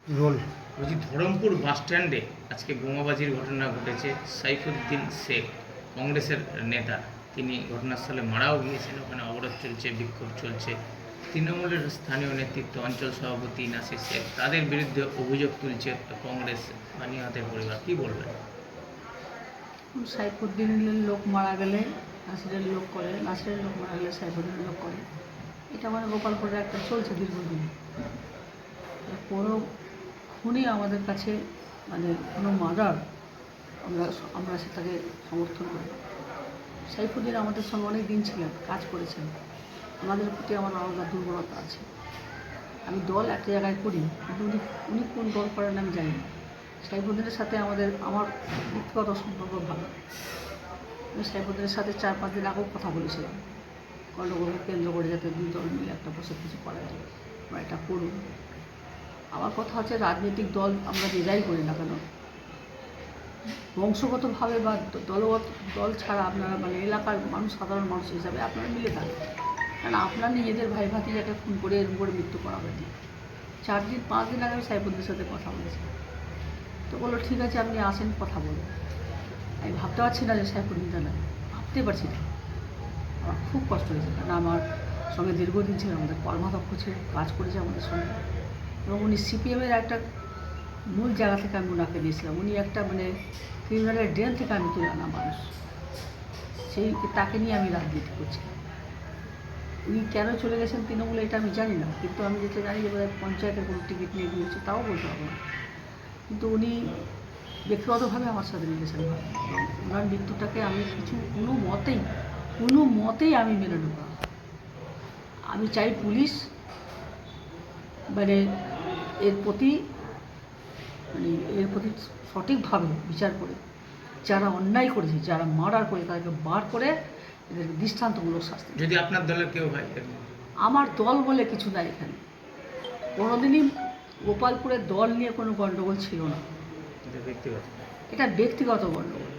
Role. বলছি ধরমপুর বাস স্ট্যান্ডে আজকে বোমাবাজির ঘটনা ঘটেছে। সাইফুদ্দিন শেখ কংগ্রেসের নেতা, তিনি ঘটনাস্থলে মারাও গিয়েছেন। ওখানে অবরোধ চলছে, বিক্ষোভ চলছে। তৃণমূলের স্থানীয় নেতৃত্ব, অঞ্চল সভাপতি নাসির শেখ, তাদের বিরুদ্ধে অভিযোগ তুলছে কংগ্রেস বা নিহতের পরিবার। কী বলবেন? সাইফুদ্দিনের লোক মারা গেলে নাসিরের লোক করে, নাসিরের লোক মারা গেলে সাইফুদ্দিনের লোক করে। এটা মানে গোপালপুরে একটা চলছে দীর্ঘদিন। কোনো খুনই আমাদের কাছে মানে কোনো মার্ডার আমরা সেটাকে সমর্থন করি। সাইফুদ্দিন আমাদের সঙ্গে অনেক দিন ছিলেন, কাজ করেছেন। আমাদের প্রতি আমার আলাদা দুর্বলতা আছে। আমি দল একটা জায়গায় করি, কিন্তু উনি কোন দল করেন আমি জানি না। সাইফুদ্দিনের সাথে আমার ব্যক্তিগত সম্পর্ক ভালো। আমি সাইফুদ্দিনের সাথে 4-5 দিন আগেও কথা বলেছিলাম, গণ্ডগোলকে কেন্দ্র করে যাতে দুই দল মিলে একটা বসে কিছু করা যায় বা এটা করুন। আমার কথা হচ্ছে, রাজনৈতিক দল আমরা যে যাই করি না কেন, বংশগতভাবে বা দলগত দল ছাড়া আপনারা মানে এলাকার মানুষ, সাধারণ মানুষ হিসাবে আপনারা মিলে থাকেন। কারণ আপনার নিজেদের ভাই ভাতিজাকে খুন করে এরকম করে মৃত্যু করা হয়নি। 4-5 দিন আগে আমি সাইফুদ্দিনের সাথে কথা বলেছি। তো বললো ঠিক আছে, আপনি আসেন, কথা বলুন। আমি ভাবতে পারছি না যে সাইফুদ্দিন জানা, ভাবতে পারছি না। আমার খুব কষ্ট হয়েছে, কারণ আমার সঙ্গে দীর্ঘদিন ছিল, আমাদের কর্মাধ্যক্ষ ছিল, কাজ করেছে আমাদের সঙ্গে। এবং উনি সিপিএমের একটা মূল জায়গা থেকে আমি ওনাকে দিয়েছিলাম। উনি একটা মানে ক্রিমিনালের ড্রেন থেকে আমি তুলে আনা মানুষ, তাকে নিয়ে আমি রাজনীতি করছি। উনি কেন চলে গেছেন তৃণমূলে এটা আমি জানি না, কিন্তু আমি যেটা জানি যে বোধহয় পঞ্চায়েতের কোনো টিকিট নিয়ে দিয়েছে, তাও বলতে পারবো না। কিন্তু উনি ব্যক্তিগতভাবে আমার সাথে রিলেশন হয়, এবং ওনার মৃত্যুটাকে আমি কোনো মতেই আমি মেনে নেব না। আমি চাই পুলিশ মানে এর প্রতি সঠিকভাবে বিচার করে, যারা অন্যায় করেছে, যারা মার্ডার করে, তাদেরকে বার করে এদের দৃষ্টান্তমূলক শাস্তি। যদি আপনার দলের কেউ হয়? আমার দল বলে কিছু নাই এখানে। কোনোদিনই গোপালপুরের দল নিয়ে কোনো গণ্ডগোল ছিল না। ব্যক্তিগত, এটা ব্যক্তিগত গণ্ডগোল,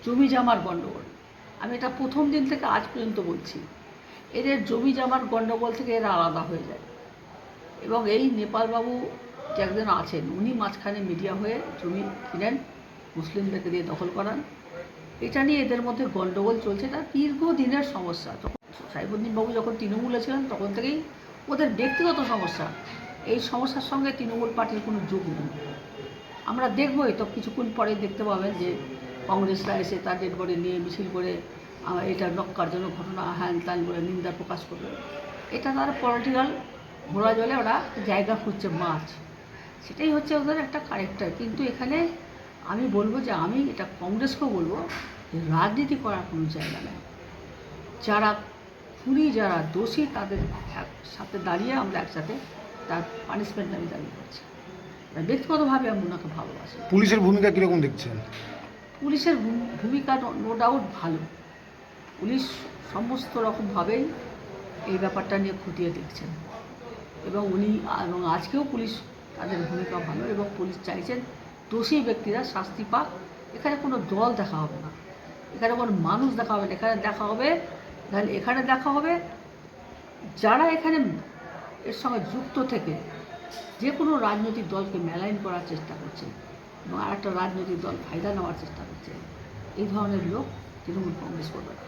জমি জামার গণ্ডগোল। আমি এটা প্রথম দিন থেকে আজ পর্যন্ত বলছি, এদের জমি জামার গণ্ডগোল থেকে এরা আলাদা হয়ে যায়। এবং এই নেপালবাবু যে একজন আছেন, উনি মাঝখানে মিডিয়া হয়ে জমি কিনেন, মুসলিমদেরকে দিয়ে দখল করান। এটা নিয়ে এদের মধ্যে গণ্ডগোল চলছে, এটা দীর্ঘদিনের সমস্যা। সাইফুদ্দিন বাবু যখন তৃণমূলে ছিলেন তখন থেকেই ওদের ব্যক্তিগত সমস্যা। এই সমস্যার সঙ্গে তৃণমূল পার্টির কোনো যোগ নেই। আমরা দেখবই তো, কিছুক্ষণ পরে দেখতে পাবেন যে কংগ্রেসরা এসে তার ডেড বডি নিয়ে মিছিল করে এটা নক্কারজনক ঘটনা, হ্যান ত্যান বলে নিন্দা প্রকাশ করবে। এটা তারা পলিটিক্যাল ঘোড়া জলে ওরা জায়গা খুঁজছে, মাছ। সেটাই হচ্ছে ওদের একটা ক্যারেক্টার। কিন্তু এখানে আমি বলবো যে, আমি এটা কংগ্রেসকেও বলবো যে রাজনীতি করার কোনো জায়গা নেই। যারা খুনি, যারা দোষী, তাদের সাথে দাঁড়িয়ে আমরা একসাথে তার পানিশমেন্ট আমি দাবি করছি। ব্যক্তিগতভাবে আমি ওনাকে ভালোবাসি। পুলিশের ভূমিকা কীরকম দেখছেন? পুলিশের ভূমিকা নো ডাউট ভালো। পুলিশ সমস্ত রকমভাবেই এই ব্যাপারটা নিয়ে খতিয়ে দেখছেন, এবং আজকেও পুলিশ তাদের ভূমিকা ভালো, এবং পুলিশ চাইছেন দোষী ব্যক্তিরা শাস্তি পাক। এখানে কোনো দল দেখা হবে না, এখানে কোনো মানুষ দেখা হবে না। এখানে দেখা হবে যারা এখানে এর সঙ্গে যুক্ত থেকে যে কোনো রাজনৈতিক দলকে মেলাইন করার চেষ্টা করছে, এবং আরেকটা রাজনৈতিক দল ফায়দা নেওয়ার চেষ্টা করছে, এই ধরনের লোক তৃণমূল কংগ্রেস করবে না।